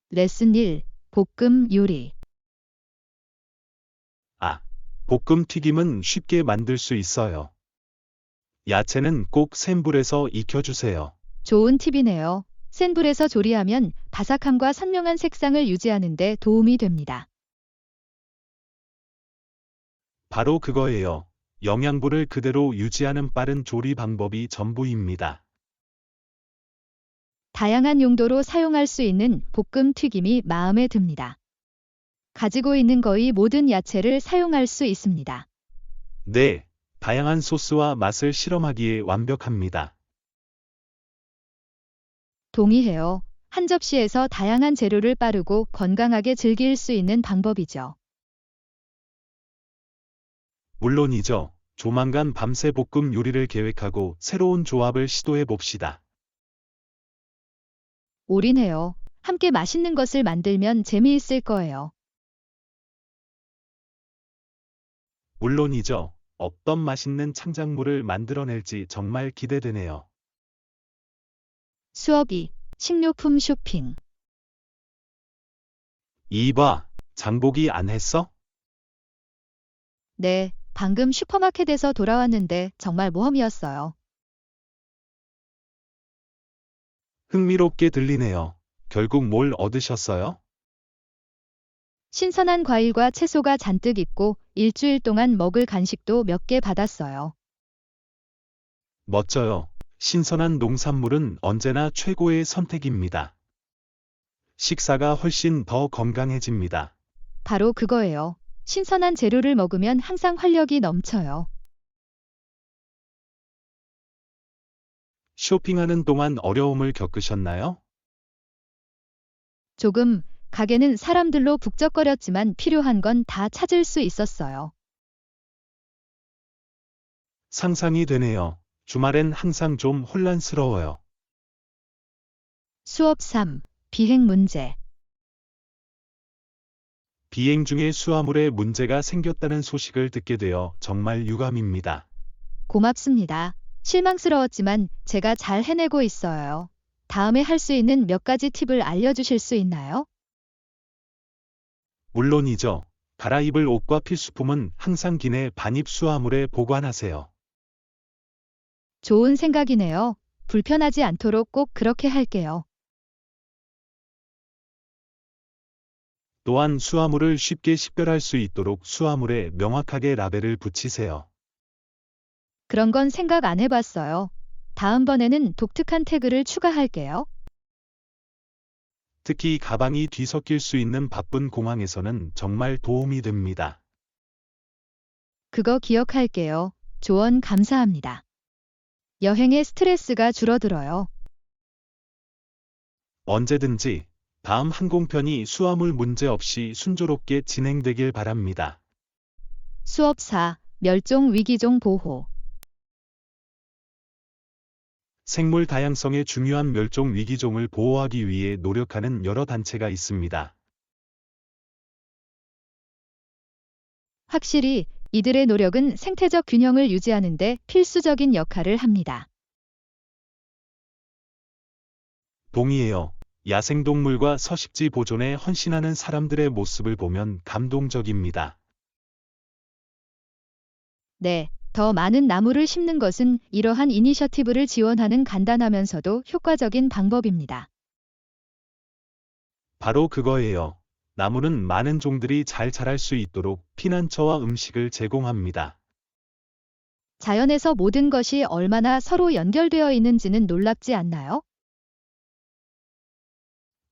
레슨 1. 볶음 요리. 볶음 튀김은 쉽게 만들 수 있어요. 야채는 꼭 센 불에서 익혀주세요. 좋은 팁이네요. 센 불에서 조리하면 바삭함과 선명한 색상을 유지하는 데 도움이 됩니다. 바로 그거예요. 영양분을 그대로 유지하는 빠른 조리 방법이 전부입니다. 다양한 용도로 사용할 수 있는 볶음 튀김이 마음에 듭니다. 가지고 있는 거의 모든 야채를 사용할 수 있습니다. 네, 다양한 소스와 맛을 실험하기에 완벽합니다. 동의해요. 한 접시에서 다양한 재료를 빠르고 건강하게 즐길 수 있는 방법이죠. 물론이죠. 조만간 밤새 볶음 요리를 계획하고 새로운 조합을 시도해 봅시다. 올인해요. 함께 맛있는 것을 만들면 재미있을 거예요. 물론이죠. 어떤 맛있는 창작물을 만들어낼지 정말 기대되네요. 수업 2. 식료품 쇼핑. 이봐, 장보기 안 했어? 네, 방금 슈퍼마켓에서 돌아왔는데 정말 모험이었어요. 흥미롭게 들리네요. 결국 뭘 얻으셨어요? 신선한 과일과 채소가 잔뜩 있고 일주일 동안 먹을 간식도 몇 개 받았어요. 멋져요. 신선한 농산물은 언제나 최고의 선택입니다. 식사가 훨씬 더 건강해집니다. 바로 그거예요. 신선한 재료를 먹으면 항상 활력이 넘쳐요. 쇼핑하는 동안 어려움을 겪으셨나요? 조금, 가게는 사람들로 북적거렸지만 필요한 건 다 찾을 수 있었어요. 상상이 되네요. 주말엔 항상 좀 혼란스러워요. 수업 3. 비행 문제. 비행 중에 수화물에 문제가 생겼다는 소식을 듣게 되어 정말 유감입니다. 고맙습니다. 실망스러웠지만 제가 잘 해내고 있어요. 다음에 할 수 있는 몇 가지 팁을 알려주실 수 있나요? 물론이죠. 갈아입을 옷과 필수품은 항상 기내 반입 수화물에 보관하세요. 좋은 생각이네요. 불편하지 않도록 꼭 그렇게 할게요. 또한 수화물을 쉽게 식별할 수 있도록 수화물에 명확하게 라벨을 붙이세요. 그런 건 생각 안 해봤어요. 다음번에는 독특한 태그를 추가할게요. 특히 가방이 뒤섞일 수 있는 바쁜 공항에서는 정말 도움이 됩니다. 그거 기억할게요. 조언 감사합니다. 여행의 스트레스가 줄어들어요. 언제든지 다음 항공편이 수화물 문제 없이 순조롭게 진행되길 바랍니다. 수업 4. 멸종 위기종 보호. 생물 다양성의 중요한 멸종 위기종을 보호하기 위해 노력하는 여러 단체가 있습니다. 확실히 이들의 노력은 생태적 균형을 유지하는 데 필수적인 역할을 합니다. 동의해요. 야생동물과 서식지 보존에 헌신하는 사람들의 모습을 보면 감동적입니다. 네, 더 많은 나무를 심는 것은 이러한 이니셔티브를 지원하는 간단하면서도 효과적인 방법입니다. 바로 그거예요. 나무는 많은 종들이 잘 자랄 수 있도록 피난처와 음식을 제공합니다. 자연에서 모든 것이 얼마나 서로 연결되어 있는지는 놀랍지 않나요?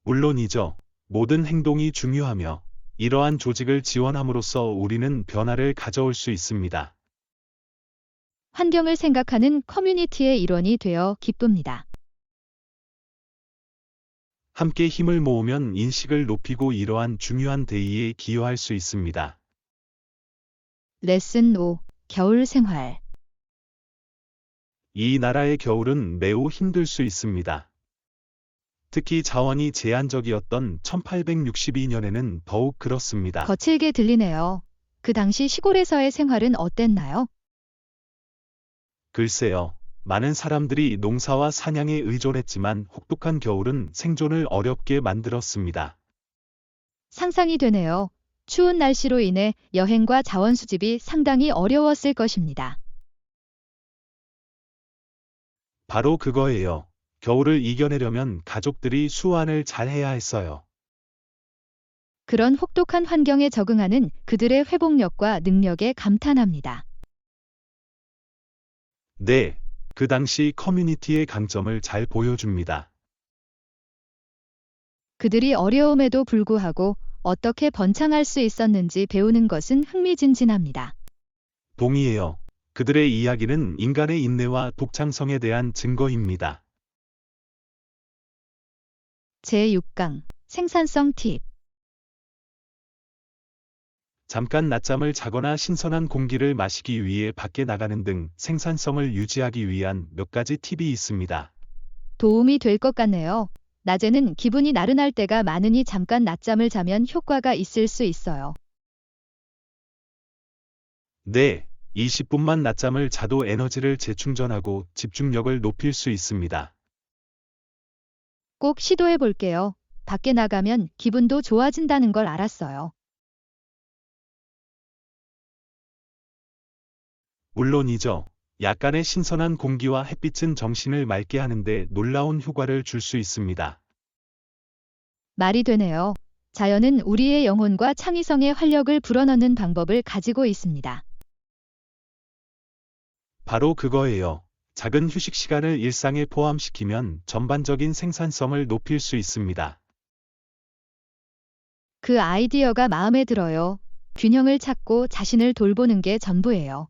물론이죠. 모든 행동이 중요하며 이러한 조직을 지원함으로써 우리는 변화를 가져올 수 있습니다. 환경을 생각하는 커뮤니티의 일원이 되어 기쁩니다. 함께 힘을 모으면 인식을 높이고 이러한 중요한 대의에 기여할 수 있습니다. 레슨 5. 겨울 생활. 이 나라의 겨울은 매우 힘들 수 있습니다. 특히 자원이 제한적이었던 1862년에는 더욱 그렇습니다. 거칠게 들리네요. 그 당시 시골에서의 생활은 어땠나요? 글쎄요. 많은 사람들이 농사와 사냥에 의존했지만 혹독한 겨울은 생존을 어렵게 만들었습니다. 상상이 되네요. 추운 날씨로 인해 여행과 자원 수집이 상당히 어려웠을 것입니다. 바로 그거예요. 겨울을 이겨내려면 가족들이 수완을 잘 해야 했어요. 그런 혹독한 환경에 적응하는 그들의 회복력과 능력에 감탄합니다. 네, 그 당시 커뮤니티의 강점을 잘 보여줍니다. 그들이 어려움에도 불구하고 어떻게 번창할 수 있었는지 배우는 것은 흥미진진합니다. 동의해요. 그들의 이야기는 인간의 인내와 독창성에 대한 증거입니다. 제6강 생산성 팁. 잠깐 낮잠을 자거나 신선한 공기를 마시기 위해 밖에 나가는 등 생산성을 유지하기 위한 몇 가지 팁이 있습니다. 도움이 될 것 같네요. 낮에는 기분이 나른할 때가 많으니 잠깐 낮잠을 자면 효과가 있을 수 있어요. 네, 20분만 낮잠을 자도 에너지를 재충전하고 집중력을 높일 수 있습니다. 꼭 시도해 볼게요. 밖에 나가면 기분도 좋아진다는 걸 알았어요. 물론이죠. 약간의 신선한 공기와 햇빛은 정신을 맑게 하는데 놀라운 효과를 줄 수 있습니다. 말이 되네요. 자연은 우리의 영혼과 창의성의 활력을 불어넣는 방법을 가지고 있습니다. 바로 그거예요. 작은 휴식 시간을 일상에 포함시키면 전반적인 생산성을 높일 수 있습니다. 그 아이디어가 마음에 들어요. 균형을 찾고 자신을 돌보는 게 전부예요.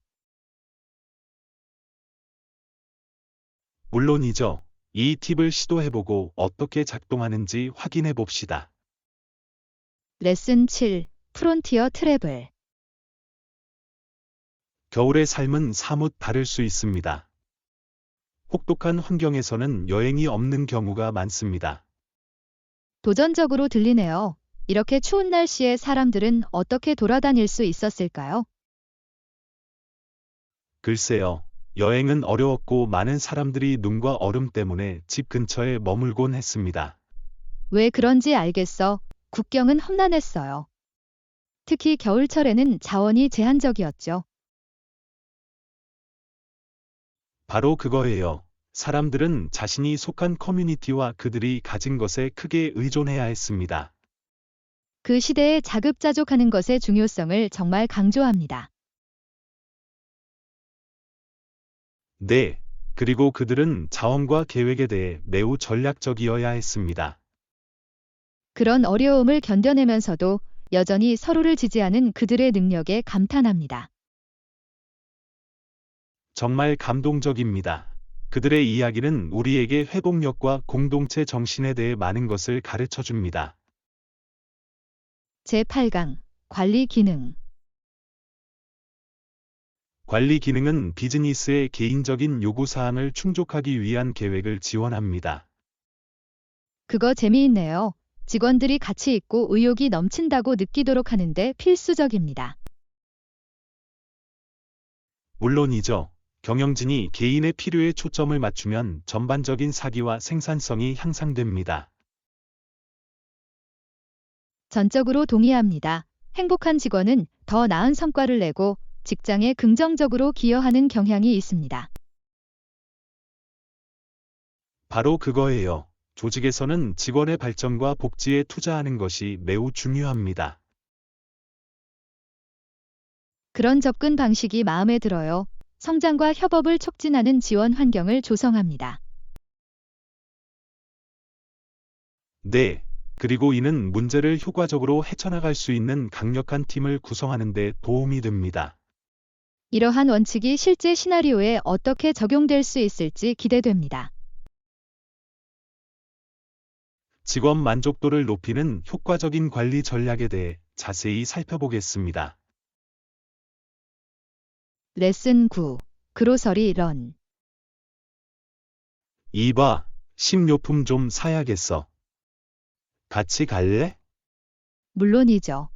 물론이죠. 이 팁을 시도해보고 어떻게 작동하는지 확인해 봅시다. 레슨 7. 프론티어 트래블. 겨울의 삶은 사뭇 다를 수 있습니다. 혹독한 환경에서는 여행이 없는 경우가 많습니다. 도전적으로 들리네요. 이렇게 추운 날씨에 사람들은 어떻게 돌아다닐 수 있었을까요? 글쎄요. 여행은 어려웠고 많은 사람들이 눈과 얼음 때문에 집 근처에 머물곤 했습니다. 왜 그런지 알겠어. 국경은 험난했어요. 특히 겨울철에는 자원이 제한적이었죠. 바로 그거예요. 사람들은 자신이 속한 커뮤니티와 그들이 가진 것에 크게 의존해야 했습니다. 그 시대에 자급자족하는 것의 중요성을 정말 강조합니다. 네. 그리고 그들은 자원과 계획에 대해 매우 전략적이어야 했습니다. 그런 어려움을 견뎌내면서도 여전히 서로를 지지하는 그들의 능력에 감탄합니다. 정말 감동적입니다. 그들의 이야기는 우리에게 회복력과 공동체 정신에 대해 많은 것을 가르쳐 줍니다. 제8강 관리 기능. 관리 기능은 비즈니스의 개인적인 요구사항을 충족하기 위한 계획을 지원합니다. 그거 재미있네요. 직원들이 가치 있고 의욕이 넘친다고 느끼도록 하는데 필수적입니다. 물론이죠. 경영진이 개인의 필요에 초점을 맞추면 전반적인 사기와 생산성이 향상됩니다. 전적으로 동의합니다. 행복한 직원은 더 나은 성과를 내고 직장에 긍정적으로 기여하는 경향이 있습니다. 바로 그거예요. 조직에서는 직원의 발전과 복지에 투자하는 것이 매우 중요합니다. 그런 접근 방식이 마음에 들어요. 성장과 협업을 촉진하는 지원 환경을 조성합니다. 네. 그리고 이는 문제를 효과적으로 헤쳐나갈 수 있는 강력한 팀을 구성하는 데 도움이 됩니다. 이러한 원칙이 실제 시나리오에 어떻게 적용될 수 있을지 기대됩니다. 직원 만족도를 높이는 효과적인 관리 전략에 대해 자세히 살펴보겠습니다. 레슨 9. 그로서리 런. 이봐, 식료품 좀 사야겠어. 같이 갈래? 물론이죠.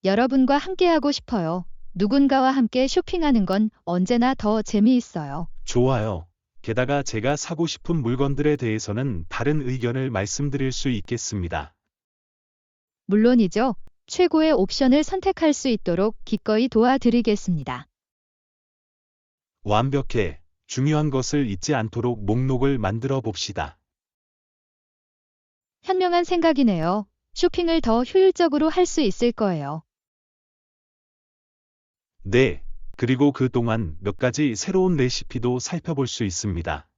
여러분과 함께하고 싶어요. 누군가와 함께 쇼핑하는 건 언제나 더 재미있어요. 좋아요. 게다가 제가 사고 싶은 물건들에 대해서는 다른 의견을 말씀드릴 수 있겠습니다. 물론이죠. 최고의 옵션을 선택할 수 있도록 기꺼이 도와드리겠습니다. 완벽해. 중요한 것을 잊지 않도록 목록을 만들어 봅시다. 현명한 생각이네요. 쇼핑을 더 효율적으로 할 수 있을 거예요. 네, 그리고 그동안 몇 가지 새로운 레시피도 살펴볼 수 있습니다.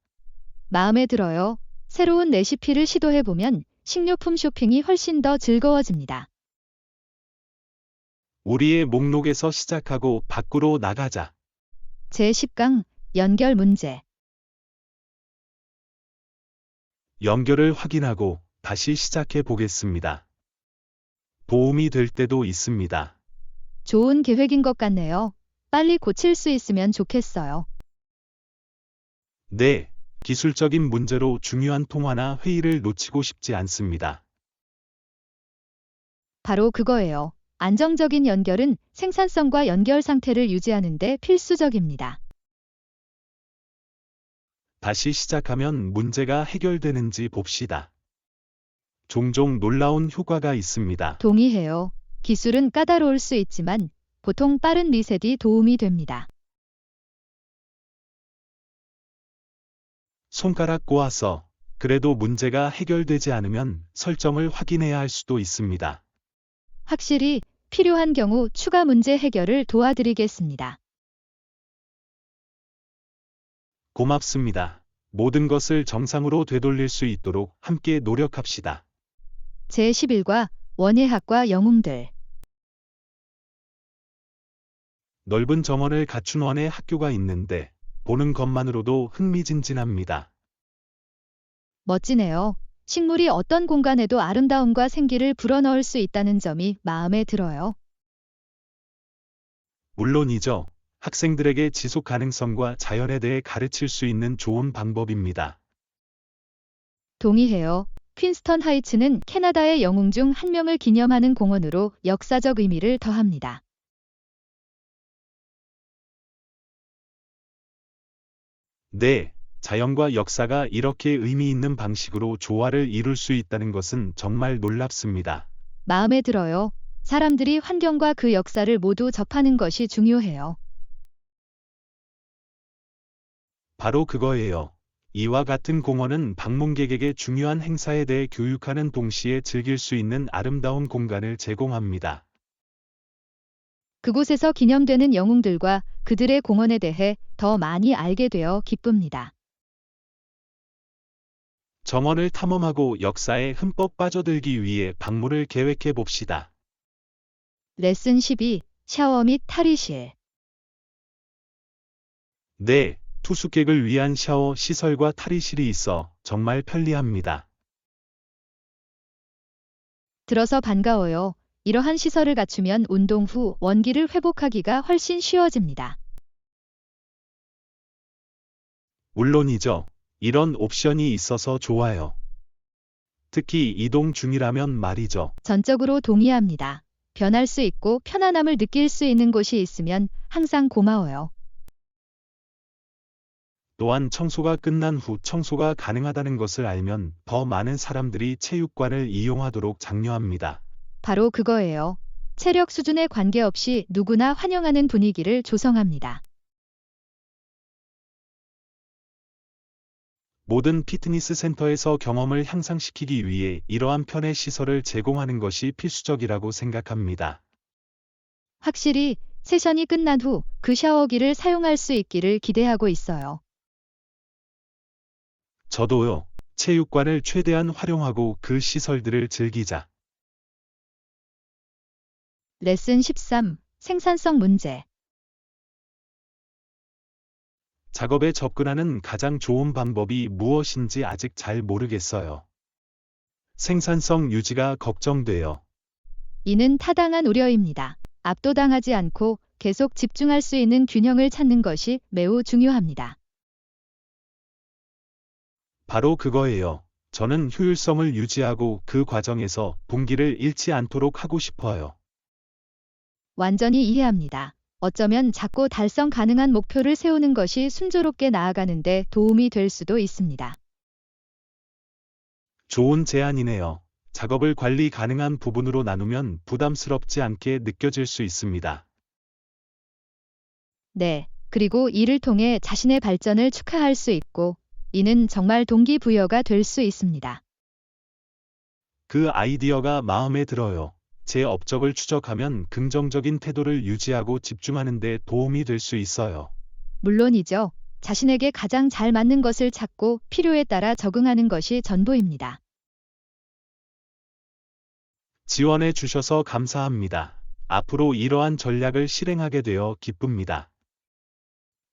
마음에 들어요. 새로운 레시피를 시도해보면 식료품 쇼핑이 훨씬 더 즐거워집니다. 우리의 목록에서 시작하고 밖으로 나가자. 제10강 연결 문제. 연결을 확인하고 다시 시작해 보겠습니다. 도움이 될 때도 있습니다. 좋은 계획인 것 같네요. 빨리 고칠 수 있으면 좋겠어요. 네, 기술적인 문제로 중요한 통화나 회의를 놓치고 싶지 않습니다. 바로 그거예요. 안정적인 연결은 생산성과 연결 상태를 유지하는 데 필수적입니다. 다시 시작하면 문제가 해결되는지 봅시다. 종종 놀라운 효과가 있습니다. 동의해요. 기술은 까다로울 수 있지만 보통 빠른 리셋이 도움이 됩니다. 손가락 꼬아서 그래도 문제가 해결되지 않으면 설정을 확인해야 할 수도 있습니다. 확실히 필요한 경우 추가 문제 해결을 도와드리겠습니다. 고맙습니다. 모든 것을 정상으로 되돌릴 수 있도록 함께 노력합시다. 제11과 원예학과 영웅들. 넓은 정원을 갖춘 원의 학교가 있는데 보는 것만으로도 흥미진진합니다. 멋지네요. 식물이 어떤 공간에도 아름다움과 생기를 불어넣을 수 있다는 점이 마음에 들어요. 물론이죠. 학생들에게 지속 가능성과 자연에 대해 가르칠 수 있는 좋은 방법입니다. 동의해요. 퀸스턴 하이츠는 캐나다의 영웅 중 한 명을 기념하는 공원으로 역사적 의미를 더합니다. 네, 자연과 역사가 이렇게 의미 있는 방식으로 조화를 이룰 수 있다는 것은 정말 놀랍습니다. 마음에 들어요. 사람들이 환경과 그 역사를 모두 접하는 것이 중요해요. 바로 그거예요. 이와 같은 공원은 방문객에게 중요한 행사에 대해 교육하는 동시에 즐길 수 있는 아름다운 공간을 제공합니다. 그곳에서 기념되는 영웅들과 그들의 공헌에 대해 더 많이 알게 되어 기쁩니다. 정원을 탐험하고 역사에 흠뻑 빠져들기 위해 방문을 계획해 봅시다. 레슨 12. 샤워 및 탈의실. 네, 투숙객을 위한 샤워 시설과 탈의실이 있어 정말 편리합니다. 들어서 반가워요. 이러한 시설을 갖추면 운동 후 원기를 회복하기가 훨씬 쉬워집니다. 물론이죠. 이런 옵션이 있어서 좋아요. 특히 이동 중이라면 말이죠. 전적으로 동의합니다. 변할 수 있고 편안함을 느낄 수 있는 곳이 있으면 항상 고마워요. 또한 청소가 끝난 후 청소가 가능하다는 것을 알면 더 많은 사람들이 체육관을 이용하도록 장려합니다. 바로 그거예요. 체력 수준에 관계없이 누구나 환영하는 분위기를 조성합니다. 모든 피트니스 센터에서 경험을 향상시키기 위해 이러한 편의 시설을 제공하는 것이 필수적이라고 생각합니다. 확실히 세션이 끝난 후 그 샤워기를 사용할 수 있기를 기대하고 있어요. 저도요. 체육관을 최대한 활용하고 그 시설들을 즐기자. 레슨 13. 생산성 문제. 작업에 접근하는 가장 좋은 방법이 무엇인지 아직 잘 모르겠어요. 생산성 유지가 걱정돼요. 이는 타당한 우려입니다. 압도당하지 않고 계속 집중할 수 있는 균형을 찾는 것이 매우 중요합니다. 바로 그거예요. 저는 효율성을 유지하고 그 과정에서 동기를 잃지 않도록 하고 싶어요. 완전히 이해합니다. 어쩌면 작고 달성 가능한 목표를 세우는 것이 순조롭게 나아가는 데 도움이 될 수도 있습니다. 좋은 제안이네요. 작업을 관리 가능한 부분으로 나누면 부담스럽지 않게 느껴질 수 있습니다. 네. 그리고 이를 통해 자신의 발전을 축하할 수 있고, 이는 정말 동기부여가 될 수 있습니다. 그 아이디어가 마음에 들어요. 제 업적을 추적하면 긍정적인 태도를 유지하고 집중하는 데 도움이 될 수 있어요. 물론이죠. 자신에게 가장 잘 맞는 것을 찾고 필요에 따라 적응하는 것이 전부입니다. 지원해 주셔서 감사합니다. 앞으로 이러한 전략을 실행하게 되어 기쁩니다.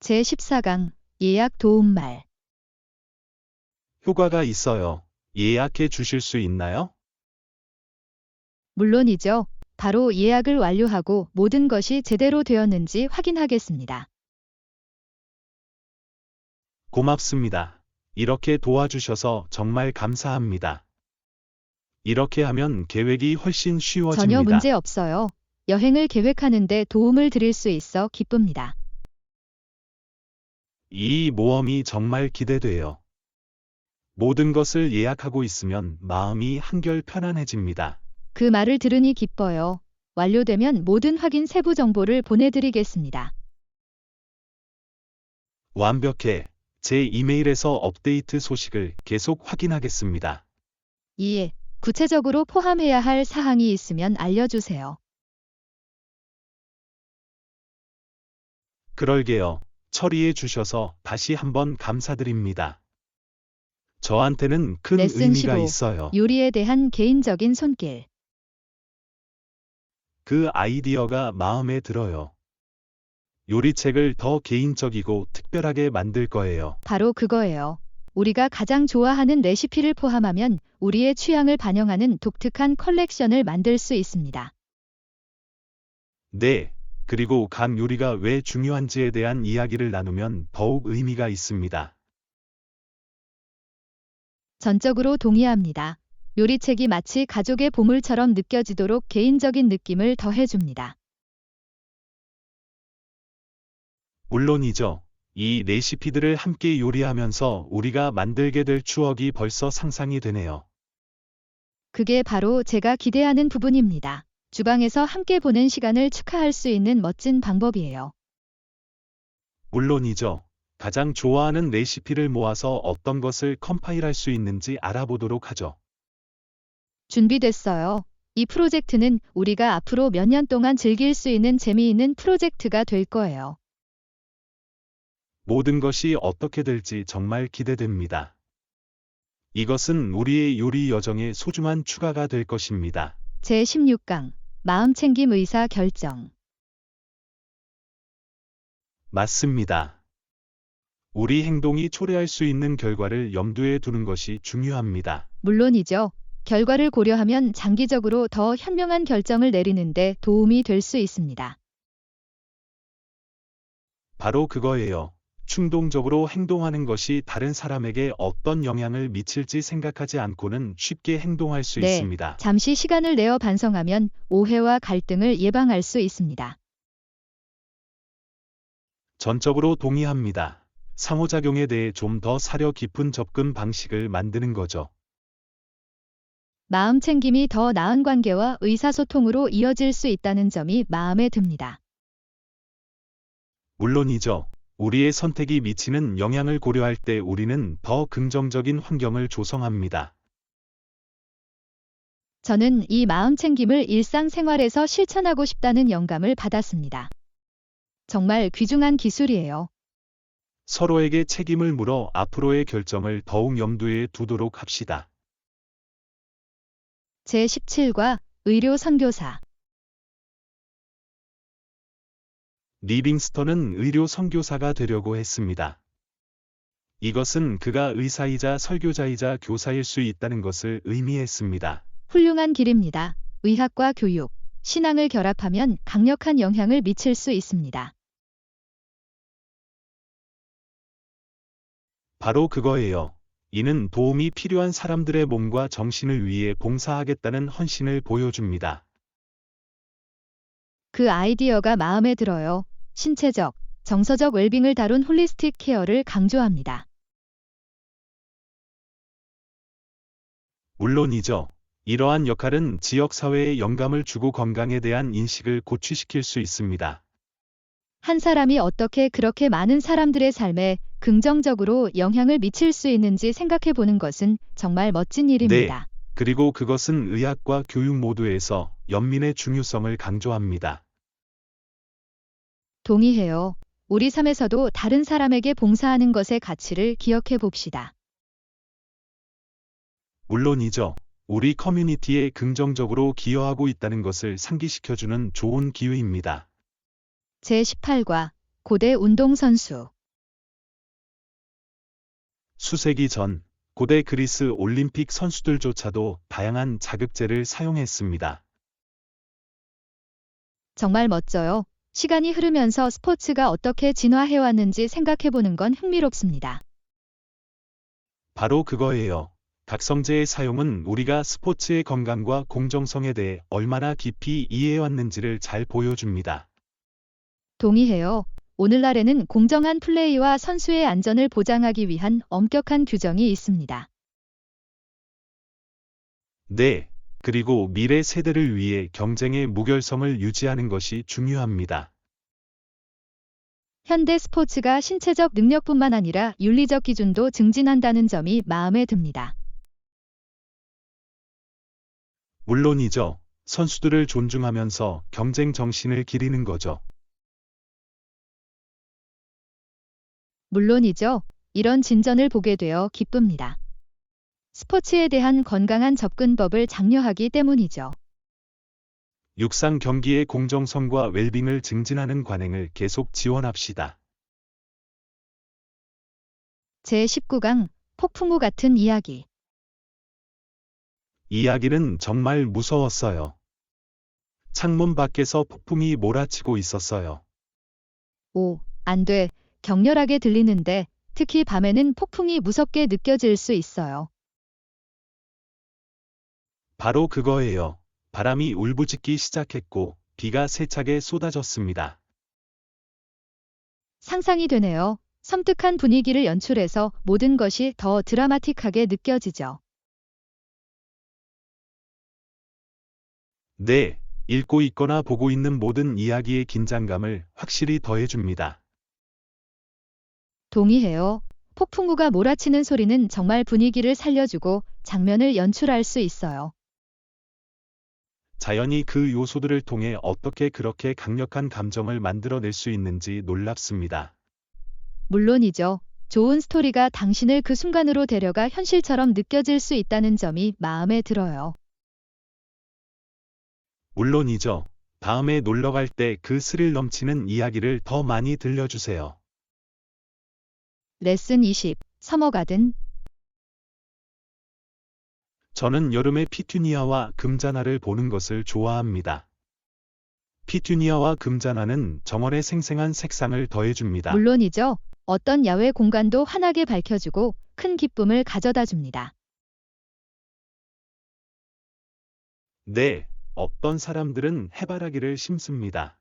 제14강 예약 도움말. 효과가 있어요. 예약해 주실 수 있나요? 물론이죠. 바로 예약을 완료하고 모든 것이 제대로 되었는지 확인하겠습니다. 고맙습니다. 이렇게 도와주셔서 정말 감사합니다. 이렇게 하면 계획이 훨씬 쉬워집니다. 전혀 문제 없어요. 여행을 계획하는 데 도움을 드릴 수 있어 기쁩니다. 이 모험이 정말 기대돼요. 모든 것을 예약하고 있으면 마음이 한결 편안해집니다. 그 말을 들으니 기뻐요. 완료되면 모든 확인 세부 정보를 보내드리겠습니다. 완벽해. 제 이메일에서 업데이트 소식을 계속 확인하겠습니다. 이에 구체적으로 포함해야 할 사항이 있으면 알려주세요. 그럴게요. 처리해 주셔서 다시 한번 감사드립니다. 저한테는 큰 레슨 의미가 15. 있어요. 요리에 대한 개인적인 손길. 그 아이디어가 마음에 들어요. 요리책을 더 개인적이고 특별하게 만들 거예요. 바로 그거예요. 우리가 가장 좋아하는 레시피를 포함하면 우리의 취향을 반영하는 독특한 컬렉션을 만들 수 있습니다. 네. 그리고 각 요리가 왜 중요한지에 대한 이야기를 나누면 더욱 의미가 있습니다. 전적으로 동의합니다. 요리책이 마치 가족의 보물처럼 느껴지도록 개인적인 느낌을 더해줍니다. 물론이죠. 이 레시피들을 함께 요리하면서 우리가 만들게 될 추억이 벌써 상상이 되네요. 그게 바로 제가 기대하는 부분입니다. 주방에서 함께 보낸 시간을 축하할 수 있는 멋진 방법이에요. 물론이죠. 가장 좋아하는 레시피를 모아서 어떤 것을 컴파일할 수 있는지 알아보도록 하죠. 준비됐어요. 이 프로젝트는 우리가 앞으로 몇 년 동안 즐길 수 있는 재미있는 프로젝트가 될 거예요. 모든 것이 어떻게 될지 정말 기대됩니다. 이것은 우리의 요리 여정의 소중한 추가가 될 것입니다. 제16강 마음챙김 의사 결정. 맞습니다. 우리 행동이 초래할 수 있는 결과를 염두에 두는 것이 중요합니다. 물론이죠. 결과를 고려하면 장기적으로 더 현명한 결정을 내리는데 도움이 될 수 있습니다. 바로 그거예요. 충동적으로 행동하는 것이 다른 사람에게 어떤 영향을 미칠지 생각하지 않고는 쉽게 행동할 수 네, 있습니다. 잠시 시간을 내어 반성하면 오해와 갈등을 예방할 수 있습니다. 전적으로 동의합니다. 상호작용에 대해 좀 더 사려 깊은 접근 방식을 만드는 거죠. 마음챙김이 더 나은 관계와 의사소통으로 이어질 수 있다는 점이 마음에 듭니다. 물론이죠. 우리의 선택이 미치는 영향을 고려할 때 우리는 더 긍정적인 환경을 조성합니다. 저는 이 마음챙김을 일상생활에서 실천하고 싶다는 영감을 받았습니다. 정말 귀중한 기술이에요. 서로에게 책임을 물어 앞으로의 결정을 더욱 염두에 두도록 합시다. 제17과 의료 선교사. 리빙스턴은 의료 선교사가 되려고 했습니다. 이것은 그가 의사이자 설교자이자 교사일 수 있다는 것을 의미했습니다. 훌륭한 길입니다. 의학과 교육, 신앙을 결합하면 강력한 영향을 미칠 수 있습니다. 바로 그거예요. 이는 도움이 필요한 사람들의 몸과 정신을 위해 봉사하겠다는 헌신을 보여줍니다. 그 아이디어가 마음에 들어요. 신체적, 정서적 웰빙을 다룬 홀리스틱 케어를 강조합니다. 물론이죠. 이러한 역할은 지역사회에 영감을 주고 건강에 대한 인식을 고취시킬 수 있습니다. 한 사람이 어떻게 그렇게 많은 사람들의 삶에 긍정적으로 영향을 미칠 수 있는지 생각해 보는 것은 정말 멋진 일입니다. 그리고 그것은 의학과 교육 모두에서 연민의 중요성을 강조합니다. 동의해요. 우리 삶에서도 다른 사람에게 봉사하는 것의 가치를 기억해 봅시다. 물론이죠. 우리 커뮤니티에 긍정적으로 기여하고 있다는 것을 상기시켜주는 좋은 기회입니다. 제18과 고대 운동선수. 수세기 전, 고대 그리스 올림픽 선수들조차도 다양한 자극제를 사용했습니다. 정말 멋져요. 시간이 흐르면서 스포츠가 어떻게 진화해왔는지 생각해보는 건 흥미롭습니다. 바로 그거예요. 각성제의 사용은 우리가 스포츠의 건강과 공정성에 대해 얼마나 깊이 이해해왔는지를 잘 보여줍니다. 동의해요. 오늘날에는 공정한 플레이와 선수의 안전을 보장하기 위한 엄격한 규정이 있습니다. 네, 그리고 미래 세대를 위해 경쟁의 무결성을 유지하는 것이 중요합니다. 현대 스포츠가 신체적 능력뿐만 아니라 윤리적 기준도 증진한다는 점이 마음에 듭니다. 물론이죠. 선수들을 존중하면서 경쟁 정신을 기리는 거죠. 물론이죠. 이런 진전을 보게 되어 기쁩니다. 스포츠에 대한 건강한 접근법을 장려하기 때문이죠. 육상 경기의 공정성과 웰빙을 증진하는 관행을 계속 지원합시다. 제19강 폭풍우 같은 이야기. 이야기는 정말 무서웠어요. 창문 밖에서 폭풍이 몰아치고 있었어요. 오, 안 돼. 격렬하게 들리는데 특히 밤에는 폭풍이 무섭게 느껴질 수 있어요. 바로 그거예요. 바람이 울부짖기 시작했고 비가 세차게 쏟아졌습니다. 상상이 되네요. 섬뜩한 분위기를 연출해서 모든 것이 더 드라마틱하게 느껴지죠. 네, 읽고 있거나 보고 있는 모든 이야기의 긴장감을 확실히 더해줍니다. 동의해요. 폭풍우가 몰아치는 소리는 정말 분위기를 살려주고 장면을 연출할 수 있어요. 자연이 그 요소들을 통해 어떻게 그렇게 강력한 감정을 만들어낼 수 있는지 놀랍습니다. 물론이죠. 좋은 스토리가 당신을 그 순간으로 데려가 현실처럼 느껴질 수 있다는 점이 마음에 들어요. 물론이죠. 다음에 놀러갈 때 그 스릴 넘치는 이야기를 더 많이 들려주세요. 레슨 20. 서머가든. 저는 여름에 피투니아와 금자나를 보는 것을 좋아합니다. 피투니아와 금자나는 정원에 생생한 색상을 더해줍니다. 물론이죠. 어떤 야외 공간도 환하게 밝혀주고 큰 기쁨을 가져다 줍니다. 네, 어떤 사람들은 해바라기를 심습니다.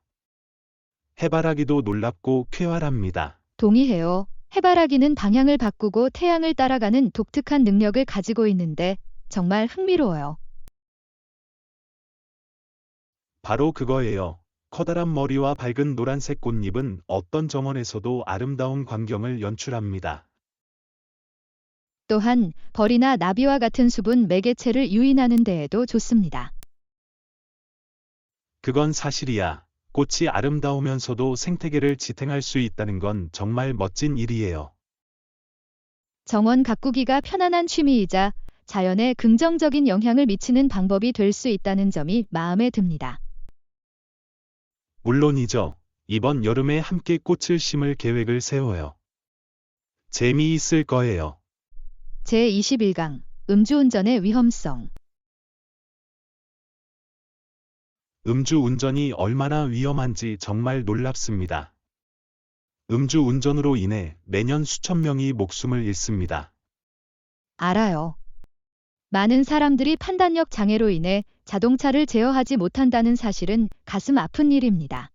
해바라기도 놀랍고 쾌활합니다. 동의해요. 해바라기는 방향을 바꾸고 태양을 따라가는 독특한 능력을 가지고 있는데 정말 흥미로워요. 바로 그거예요. 커다란 머리와 밝은 노란색 꽃잎은 어떤 정원에서도 아름다운 광경을 연출합니다. 또한 벌이나 나비와 같은 숲은 매개체를 유인하는 데에도 좋습니다. 그건 사실이야. 꽃이 아름다우면서도 생태계를 지탱할 수 있다는 건 정말 멋진 일이에요. 정원 가꾸기가 편안한 취미이자 자연에 긍정적인 영향을 미치는 방법이 될 수 있다는 점이 마음에 듭니다. 물론이죠. 이번 여름에 함께 꽃을 심을 계획을 세워요. 재미있을 거예요. 제21강 음주운전의 위험성. 음주운전이 얼마나 위험한지 정말 놀랍습니다. 음주운전으로 인해 매년 수천 명이 목숨을 잃습니다. 알아요. 많은 사람들이 판단력 장애로 인해 자동차를 제어하지 못한다는 사실은 가슴 아픈 일입니다.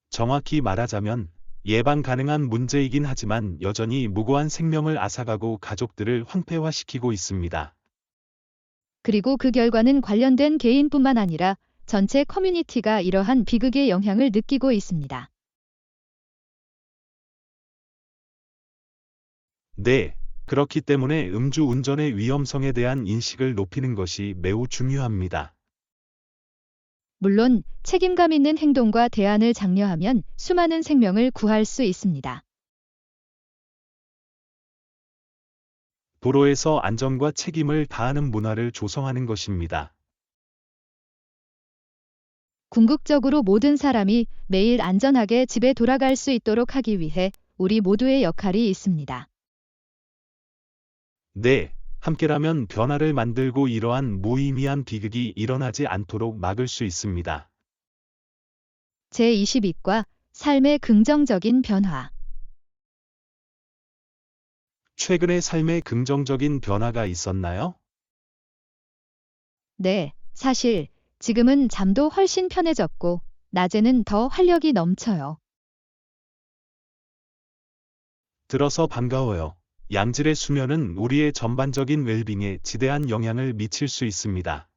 정확히 말하자면 예방 가능한 문제이긴 하지만 여전히 무고한 생명을 앗아가고 가족들을 황폐화시키고 있습니다. 그리고 그 결과는 관련된 개인뿐만 아니라 전체 커뮤니티가 이러한 비극의 영향을 느끼고 있습니다. 네, 그렇기 때문에 음주 운전의 위험성에 대한 인식을 높이는 것이 매우 중요합니다. 물론 책임감 있는 행동과 대안을 장려하면 수많은 생명을 구할 수 있습니다. 도로에서 안전과 책임을 다하는 문화를 조성하는 것입니다. 궁극적으로 모든 사람이 매일 안전하게 집에 돌아갈 수 있도록 하기 위해 우리 모두의 역할이 있습니다. 네, 함께라면 변화를 만들고 이러한 무의미한 비극이 일어나지 않도록 막을 수 있습니다. 제22과 삶의 긍정적인 변화. 최근에 삶에 긍정적인 변화가 있었나요? 네, 사실 지금은 잠도 훨씬 편해졌고 낮에는 더 활력이 넘쳐요. 들어서 반가워요. 양질의 수면은 우리의 전반적인 웰빙에 지대한 영향을 미칠 수 있습니다.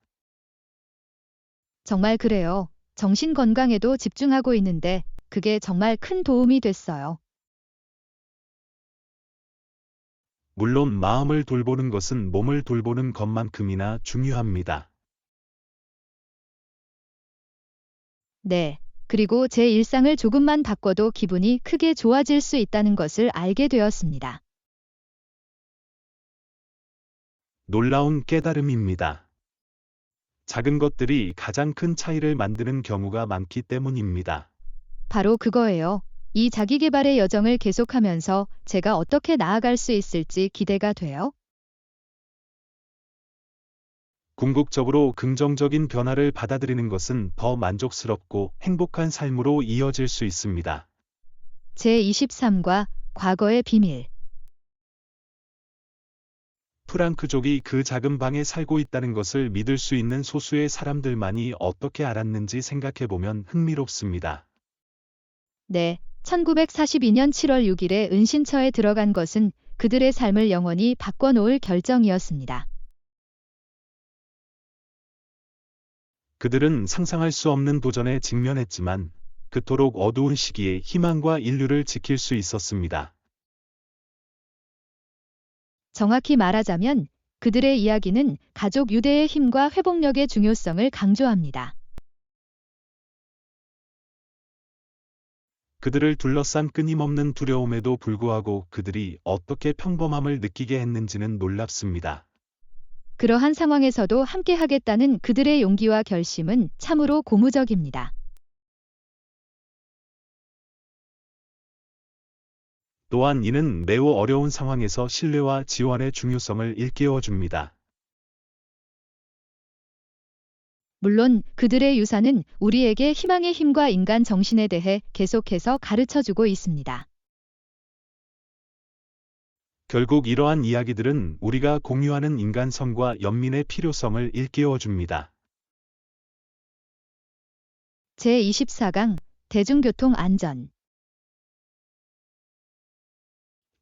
정말 그래요. 정신 건강에도 집중하고 있는데 그게 정말 큰 도움이 됐어요. 물론 마음을 돌보는 것은 몸을 돌보는 것만큼이나 중요합니다. 네. 그리고 제 일상을 조금만 바꿔도 기분이 크게 좋아질 수 있다는 것을 알게 되었습니다. 놀라운 깨달음입니다. 작은 것들이 가장 큰 차이를 만드는 경우가 많기 때문입니다. 바로 그거예요. 이 자기계발의 여정을 계속하면서 제가 어떻게 나아갈 수 있을지 기대가 돼요. 궁극적으로 긍정적인 변화를 받아들이는 것은 더 만족스럽고 행복한 삶으로 이어질 수 있습니다. 제23과 과거의 비밀. 프랑크족이 그 작은 방에 살고 있다는 것을 믿을 수 있는 소수의 사람들만이 어떻게 알았는지 생각해보면 흥미롭습니다. 네. 1942년 7월 6일에 은신처에 들어간 것은 그들의 삶을 영원히 바꿔놓을 결정이었습니다. 그들은 상상할 수 없는 도전에 직면했지만 그토록 어두운 시기에 희망과 인류를 지킬 수 있었습니다. 정확히 말하자면 그들의 이야기는 가족 유대의 힘과 회복력의 중요성을 강조합니다. 그들을 둘러싼 끊임없는 두려움에도 불구하고 그들이 어떻게 평범함을 느끼게 했는지는 놀랍습니다. 그러한 상황에서도 함께 하겠다는 그들의 용기와 결심은 참으로 고무적입니다. 또한 이는 매우 어려운 상황에서 신뢰와 지원의 중요성을 일깨워 줍니다. 물론 그들의 유산은 우리에게 희망의 힘과 인간 정신에 대해 계속해서 가르쳐주고 있습니다. 결국 이러한 이야기들은 우리가 공유하는 인간성과 연민의 필요성을 일깨워 줍니다. 제24강 대중교통 안전.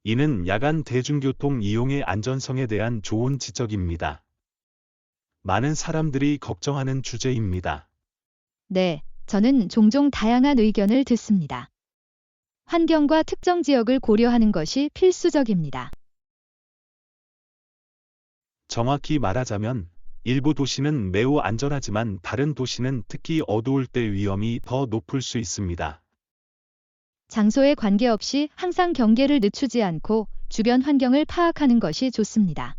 이는 야간 대중교통 이용의 안전성에 대한 좋은 지적입니다. 많은 사람들이 걱정하는 주제입니다. 네, 저는 종종 다양한 의견을 듣습니다. 환경과 특정 지역을 고려하는 것이 필수적입니다. 정확히 말하자면 일부 도시는 매우 안전하지만 다른 도시는 특히 어두울 때 위험이 더 높을 수 있습니다. 장소에 관계없이 항상 경계를 늦추지 않고 주변 환경을 파악하는 것이 좋습니다.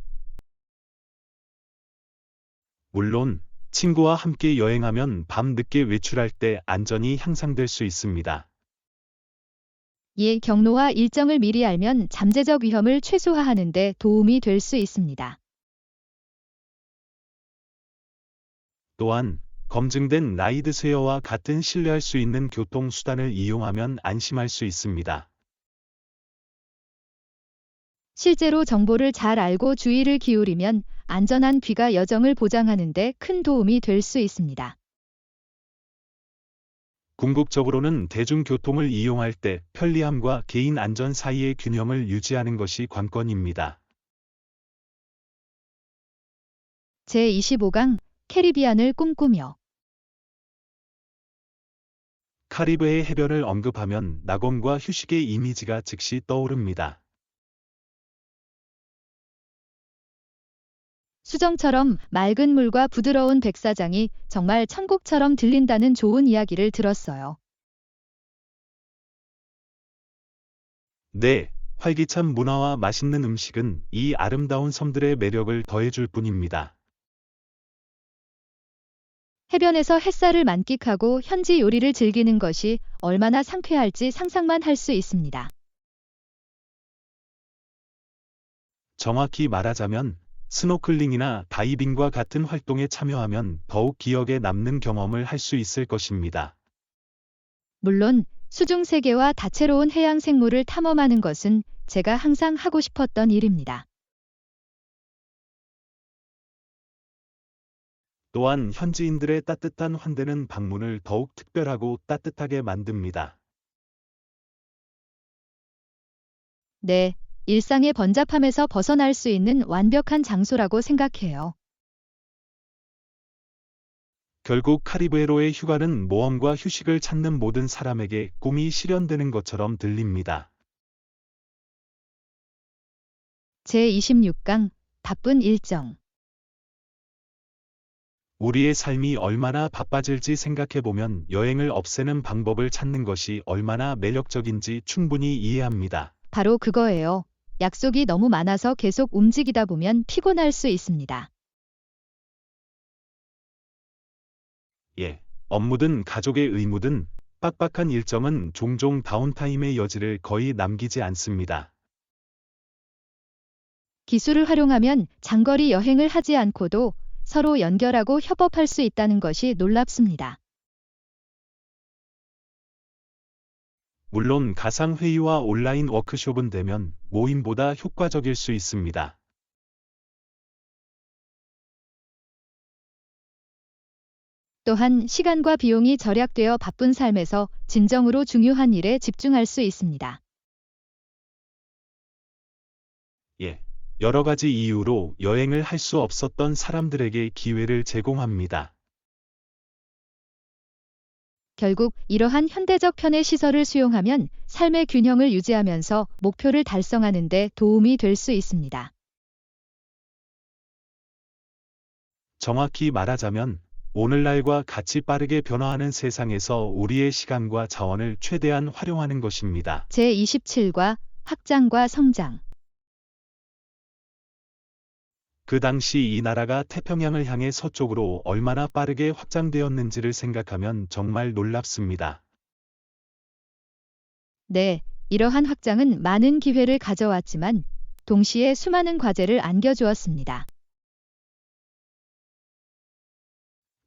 물론 친구와 함께 여행하면 밤 늦게 외출할 때 안전이 향상될 수 있습니다. 이 경로와 일정을 미리 알면 잠재적 위험을 최소화하는 데 도움이 될 수 있습니다. 또한 검증된 라이드쉐어와 같은 신뢰할 수 있는 교통수단을 이용하면 안심할 수 있습니다. 실제로 정보를 잘 알고 주의를 기울이면 안전한 귀가 여정을 보장하는 데 큰 도움이 될 수 있습니다. 궁극적으로는 대중교통을 이용할 때 편리함과 개인 안전 사이의 균형을 유지하는 것이 관건입니다. 제25강 캐리비안을 꿈꾸며 카리브해 해변을 언급하면 낙원과 휴식의 이미지가 즉시 떠오릅니다. 수정처럼 맑은 물과 부드러운 백사장이 정말 천국처럼 들린다는 좋은 이야기를 들었어요. 네, 활기찬 문화와 맛있는 음식은 이 아름다운 섬들의 매력을 더해줄 뿐입니다. 해변에서 햇살을 만끽하고 현지 요리를 즐기는 것이 얼마나 상쾌할지 상상만 할 수 있습니다. 정확히 말하자면 스노클링이나 다이빙과 같은 활동에 참여하면 더욱 기억에 남는 경험을 할 수 있을 것입니다. 물론 수중 세계와 다채로운 해양 생물을 탐험하는 것은 제가 항상 하고 싶었던 일입니다. 또한 현지인들의 따뜻한 환대는 방문을 더욱 특별하고 따뜻하게 만듭니다. 네, 일상의 번잡함에서 벗어날 수 있는 완벽한 장소라고 생각해요. 결국 카리브해로의 휴가는 모험과 휴식을 찾는 모든 사람에게 꿈이 실현되는 것처럼 들립니다. 제26강 바쁜 일정. 우리의 삶이 얼마나 바빠질지 생각해보면 여행을 없애는 방법을 찾는 것이 얼마나 매력적인지 충분히 이해합니다. 바로 그거예요. 약속이 너무 많아서 계속 움직이다 보면 피곤할 수 있습니다. 예, 업무든 가족의 의무든 빡빡한 일정은 종종 다운타임의 여지를 거의 남기지 않습니다. 기술을 활용하면 장거리 여행을 하지 않고도 서로 연결하고 협업할 수 있다는 것이 놀랍습니다. 물론 가상회의와 온라인 워크숍은 되면 모임보다 효과적일 수 있습니다. 또한 시간과 비용이 절약되어 바쁜 삶에서 진정으로 중요한 일에 집중할 수 있습니다. 예, 여러 가지 이유로 여행을 할 수 없었던 사람들에게 기회를 제공합니다. 결국 이러한 현대적 편의 시설을 수용하면 삶의 균형을 유지하면서 목표를 달성하는 데 도움이 될 수 있습니다. 정확히 말하자면 오늘날과 같이 빠르게 변화하는 세상에서 우리의 시간과 자원을 최대한 활용하는 것입니다. 제27과 확장과 성장. 그 당시 이 나라가 태평양을 향해 서쪽으로 얼마나 빠르게 확장되었는지를 생각하면 정말 놀랍습니다. 네, 이러한 확장은 많은 기회를 가져왔지만 동시에 수많은 과제를 안겨주었습니다.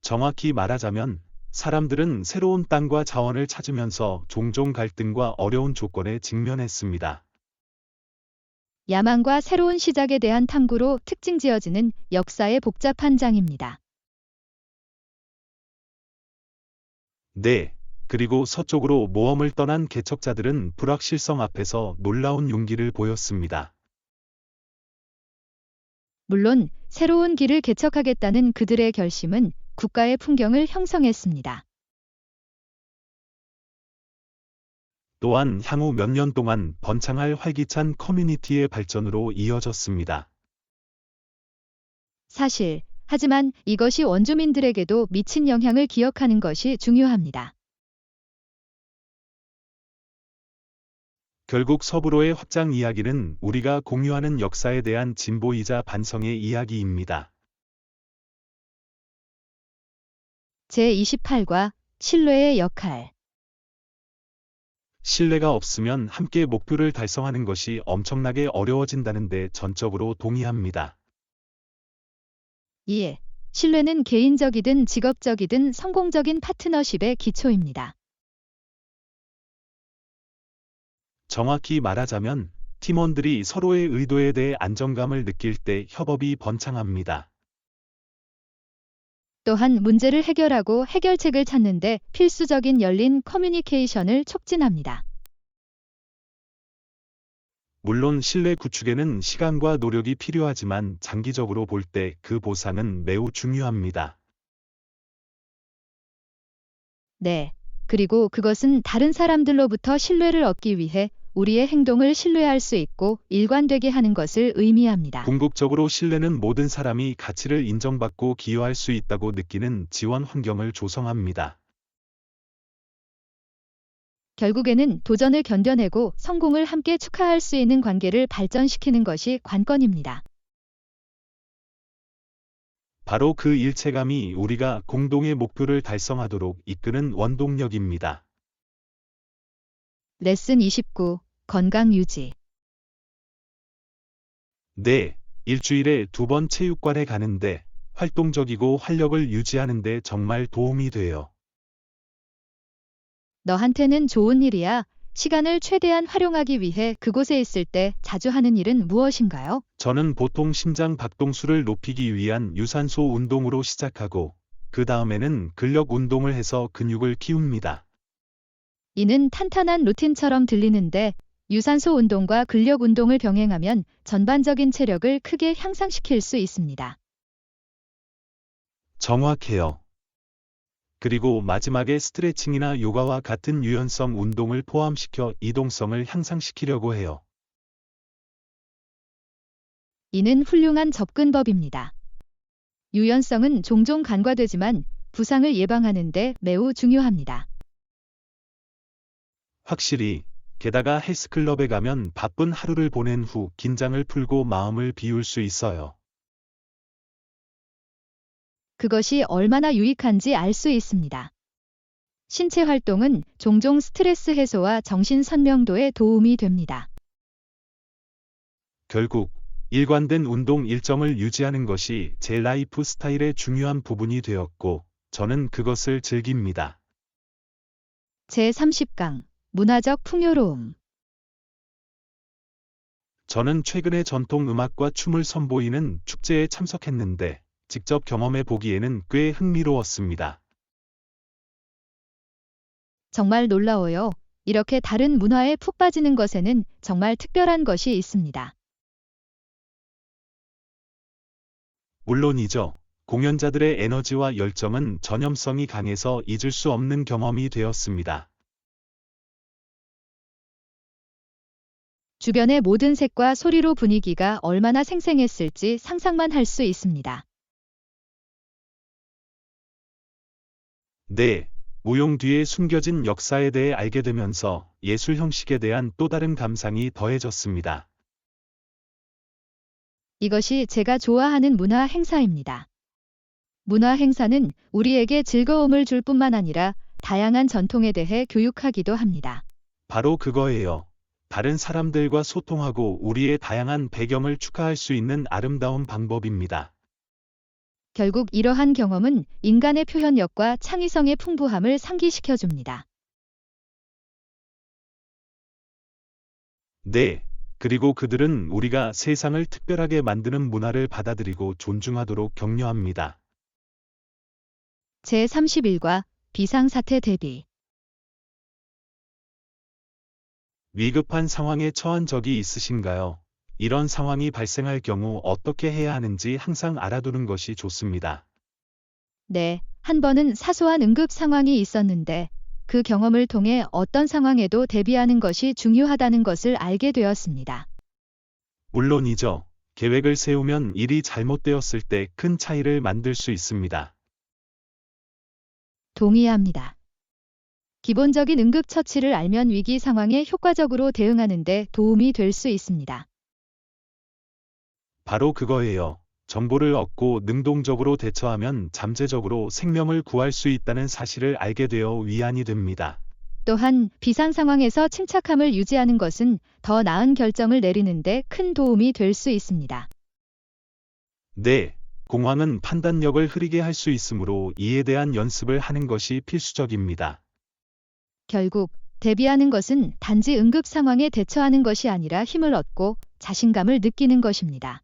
정확히 말하자면 사람들은 새로운 땅과 자원을 찾으면서 종종 갈등과 어려운 조건에 직면했습니다. 야망과 새로운 시작에 대한 탐구로 특징 지어지는 역사의 복잡한 장입니다. 네, 그리고 서쪽으로 모험을 떠난 개척자들은 불확실성 앞에서 놀라운 용기를 보였습니다. 물론 새로운 길을 개척하겠다는 그들의 결심은 국가의 풍경을 형성했습니다. 또한 향후 몇 년 동안 번창할 활기찬 커뮤니티의 발전으로 이어졌습니다. 하지만 이것이 원주민들에게도 미친 영향을 기억하는 것이 중요합니다. 결국 서부로의 확장 이야기는 우리가 공유하는 역사에 대한 진보이자 반성의 이야기입니다. 제28과 신뢰의 역할. 신뢰가 없으면 함께 목표를 달성하는 것이 엄청나게 어려워진다는데 전적으로 동의합니다. 이에 신뢰는 개인적이든 직업적이든 성공적인 파트너십의 기초입니다. 정확히 말하자면 팀원들이 서로의 의도에 대해 안정감을 느낄 때 협업이 번창합니다. 또한 문제를 해결하고 해결책을 찾는 데 필수적인 열린 커뮤니케이션을 촉진합니다. 물론 신뢰 구축에는 시간과 노력이 필요하지만 장기적으로 볼 때 그 보상은 매우 중요합니다. 네. 그리고 그것은 다른 사람들로부터 신뢰를 얻기 위해 우리의 행동을 신뢰할 수 있고 일관되게 하는 것을 의미합니다. 궁극적으로 신뢰는 모든 사람이 가치를 인정받고 기여할 수 있다고 느끼는 지원 환경을 조성합니다. 결국에는 도전을 견뎌내고 성공을 함께 축하할 수 있는 관계를 발전시키는 것이 관건입니다. 바로 그 일체감이 우리가 공동의 목표를 달성하도록 이끄는 원동력입니다. 레슨 29. 건강 유지. 네, 일주일에 2번 체육관에 가는데 활동적이고 활력을 유지하는데 정말 도움이 돼요. 너한테는 좋은 일이야. 시간을 최대한 활용하기 위해 그곳에 있을 때 자주 하는 일은 무엇인가요? 저는 보통 심장 박동수를 높이기 위한 유산소 운동으로 시작하고 그 다음에는 근력 운동을 해서 근육을 키웁니다. 이는 탄탄한 루틴처럼 들리는데 유산소 운동과 근력 운동을 병행하면 전반적인 체력을 크게 향상시킬 수 있습니다. 정확해요. 그리고 마지막에 스트레칭이나 요가와 같은 유연성 운동을 포함시켜 이동성을 향상시키려고 해요. 이는 훌륭한 접근법입니다. 유연성은 종종 간과되지만 부상을 예방하는 데 매우 중요합니다. 확실히, 게다가 헬스클럽에 가면 바쁜 하루를 보낸 후 긴장을 풀고 마음을 비울 수 있어요. 그것이 얼마나 유익한지 알 수 있습니다. 신체 활동은 종종 스트레스 해소와 정신 선명도에 도움이 됩니다. 결국, 일관된 운동 일정을 유지하는 것이 제 라이프 스타일의 중요한 부분이 되었고, 저는 그것을 즐깁니다. 제30강 문화적 풍요로움. 저는 최근에 전통 음악과 춤을 선보이는 축제에 참석했는데, 직접 경험해 보기에는 꽤 흥미로웠습니다. 정말 놀라워요. 이렇게 다른 문화에 푹 빠지는 것에는 정말 특별한 것이 있습니다. 물론이죠. 공연자들의 에너지와 열정은 전염성이 강해서 잊을 수 없는 경험이 되었습니다. 주변의 모든 색과 소리로 분위기가 얼마나 생생했을지 상상만 할 수 있습니다. 네, 무용 뒤에 숨겨진 역사에 대해 알게 되면서 예술 형식에 대한 또 다른 감상이 더해졌습니다. 이것이 제가 좋아하는 문화 행사입니다. 문화 행사는 우리에게 즐거움을 줄 뿐만 아니라 다양한 전통에 대해 교육하기도 합니다. 바로 그거예요. 다른 사람들과 소통하고 우리의 다양한 배경을 축하할 수 있는 아름다운 방법입니다. 결국 이러한 경험은 인간의 표현력과 창의성의 풍부함을 상기시켜 줍니다. 네, 그리고 그들은 우리가 세상을 특별하게 만드는 문화를 받아들이고 존중하도록 격려합니다. 제31과 비상사태 대비. 위급한 상황에 처한 적이 있으신가요? 이런 상황이 발생할 경우 어떻게 해야 하는지 항상 알아두는 것이 좋습니다. 네, 한 번은 사소한 응급 상황이 있었는데 그 경험을 통해 어떤 상황에도 대비하는 것이 중요하다는 것을 알게 되었습니다. 물론이죠. 계획을 세우면 일이 잘못되었을 때 큰 차이를 만들 수 있습니다. 동의합니다. 기본적인 응급처치를 알면 위기 상황에 효과적으로 대응하는 데 도움이 될 수 있습니다. 바로 그거예요. 정보를 얻고 능동적으로 대처하면 잠재적으로 생명을 구할 수 있다는 사실을 알게 되어 위안이 됩니다. 또한 비상 상황에서 침착함을 유지하는 것은 더 나은 결정을 내리는 데 큰 도움이 될 수 있습니다. 네, 공황은 판단력을 흐리게 할 수 있으므로 이에 대한 연습을 하는 것이 필수적입니다. 결국 대비하는 것은 단지 응급 상황에 대처하는 것이 아니라 힘을 얻고 자신감을 느끼는 것입니다.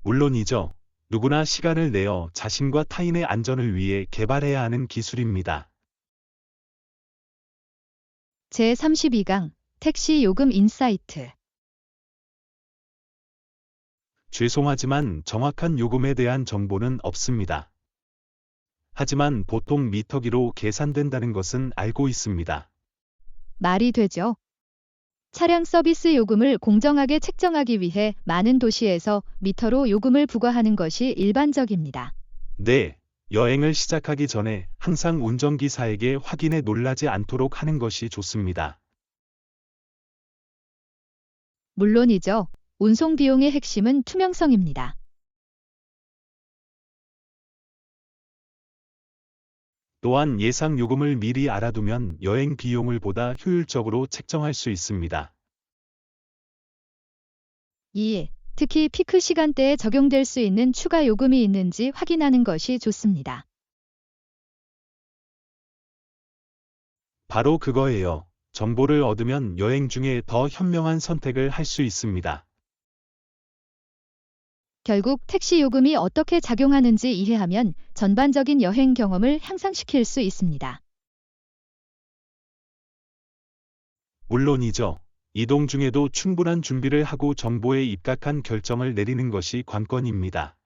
물론이죠. 누구나 시간을 내어 자신과 타인의 안전을 위해 개발해야 하는 기술입니다. 제32강 택시 요금 인사이트. 죄송하지만 정확한 요금에 대한 정보는 없습니다. 하지만 보통 미터기로 계산된다는 것은 알고 있습니다. 말이 되죠? 차량 서비스 요금을 공정하게 책정하기 위해 많은 도시에서 미터로 요금을 부과하는 것이 일반적입니다. 네, 여행을 시작하기 전에 항상 운전기사에게 확인해 놀라지 않도록 하는 것이 좋습니다. 물론이죠. 운송 비용의 핵심은 투명성입니다. 또한 예상 요금을 미리 알아두면 여행 비용을 보다 효율적으로 책정할 수 있습니다. 2. 특히 피크 시간대에 적용될 수 있는 추가 요금이 있는지 확인하는 것이 좋습니다. 바로 그거예요. 정보를 얻으면 여행 중에 더 현명한 선택을 할 수 있습니다. 결국 택시 요금이 어떻게 작용하는지 이해하면 전반적인 여행 경험을 향상시킬 수 있습니다. 물론이죠. 이동 중에도 충분한 준비를 하고 정보에 입각한 결정을 내리는 것이 관건입니다.